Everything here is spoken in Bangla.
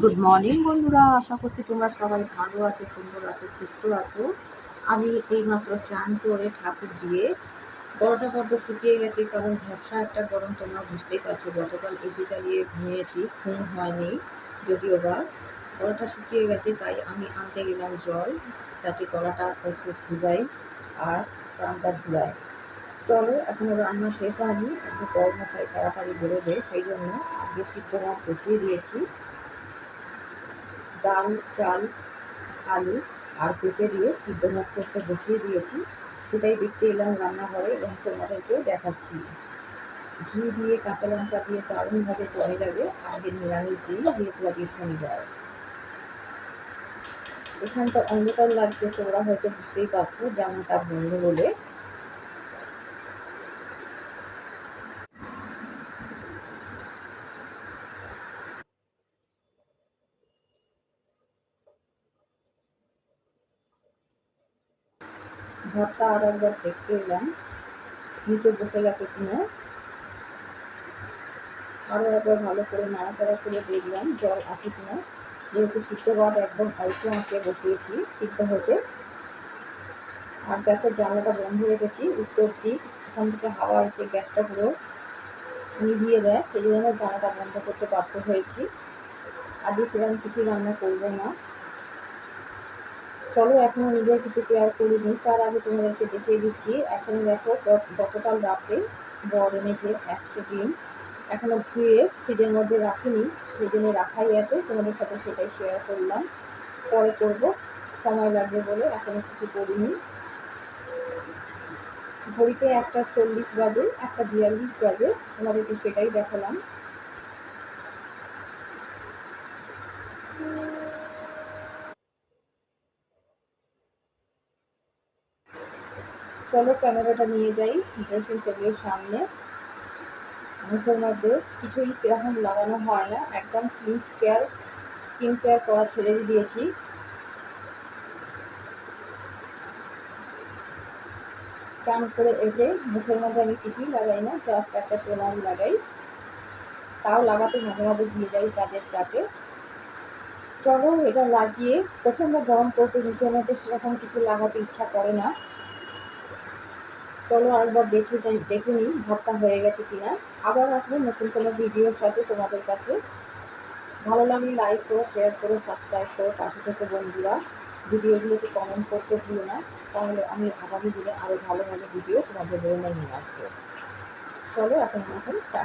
গুড মর্নিং বন্ধুরা, আশা করছি তোমরা সবাই ভালো আছো, সুন্দর আছো, সুস্থ আছো। আমি এইমাত্র চান করে ঠাকুর দিয়ে গলাটা বড্ড শুকিয়ে গেছে, কারণ ভ্যাপসা একটা গরম, তোমরা বুঝতেই পারছো। গতকাল এসি চালিয়ে ঘুমিয়েছি, ঘুম হয়নি যদিও বা। গলাটা শুকিয়ে গেছে, তাই আমি আনতে গেলাম জল, যাতে গলাটা একটু ভিজাই আর প্রাণটা ঝুলায়। চলো, এখনো রান্না শেষ হয়নি, একটু কর্মশাই তাড়াতাড়ি বেরোবে, সেই জন্য আগে সিদ্ধ ভাত বসিয়ে দিয়েছি। ডাল, চাল, আলু আর পেঁপে দিয়ে সিদ্ধ ভাত করতে বসিয়ে দিয়েছি। সেটাই দেখতে এলাম রান্নাঘরে এবং তোমাদেরকেও দেখাচ্ছি। ঘি দিয়ে, কাঁচা লঙ্কা দিয়ে দারুণভাবে চলে যাবে আজকে নিরামিষ দিন, যেহেতু আজকে শনিবার। এখানটা অন্ধকার লাগছে, তোমরা হয়তো বুঝতেই পারছো, জানাটা বন্ধ বলে। ভাতটা আর একবার দেখতে এলাম নিচে বসে গেছে কিনা, আরও একবার ভালো করে নাড়াচাড়া করে দেখলাম জল আছে কিনা। যেহেতু সিদ্ধ ভাত একদম অল্প আঁচে বসিয়েছি সিদ্ধ হতে। আর দেখো, জানলাটা বন্ধ রেখেছি, উত্তর দিক, ওখান থেকে হাওয়া এসে গ্যাসটা পুরো নিভিয়ে দেয়, সেই জন্য জানলাটা বন্ধ করতে বাধ্য হয়েছি। আজকে সেরকম কিছু রান্না করবো না। চলো, এখনো নিজের কিছু কেয়ার করিনি, তার আগে তোমাদেরকে দেখিয়ে দিচ্ছি। এখন দেখো, গতকাল রাতে বর এনেছে 100 ডিম, এখনো ধুয়ে ফ্রিজের মধ্যে রাখিনি, সেই জন্য রাখাই আছে। তোমাদের সাথে সেটাই শেয়ার করলাম, পরে করব, সময় লাগবে বলে এখনো কিছু করিনি। ঘড়িতে 1:40 বাজে, 1:42 বাজে, তোমাদেরকে সেটাই দেখালাম। চলো, ক্যামেরাটা নিয়ে যাই ড্রেসিং টেবিলের সামনে। মুখের মধ্যে কিছুই সেরকম লাগানো হয় না, একদম স্কিন কেয়ার করা ছেড়ে দিয়েছি। চান করে এসে মুখের মধ্যে আমি কিছুই লাগাই না, জাস্ট একটা টোনার লাগাই, তাও লাগাতে মাঝে মাঝে ভুলে যাই কাজের চাপে। চলো, এটা লাগিয়ে, প্রচণ্ড গরম পড়ছে, মুখের মধ্যে সেরকম কিছু লাগাতে ইচ্ছা করে না। চলো আরেকবার দেখে নিই ভাতটা হয়ে গেছে কিনা। আবার আসবো নতুন কোনো ভিডিওর সাথে তোমাদের কাছে। ভালো লাগলে লাইক করো, শেয়ার করো, সাবস্ক্রাইব করো, পাশে থেকে বন্ধুরা ভিডিওগুলোতে কমেন্ট করতে ভুলো না, তাহলে আমি আগামী দিনে আরও ভালো ভালো ভিডিও তোমাদের জন্য নিয়ে আসবো। চলো, এখন টাটা।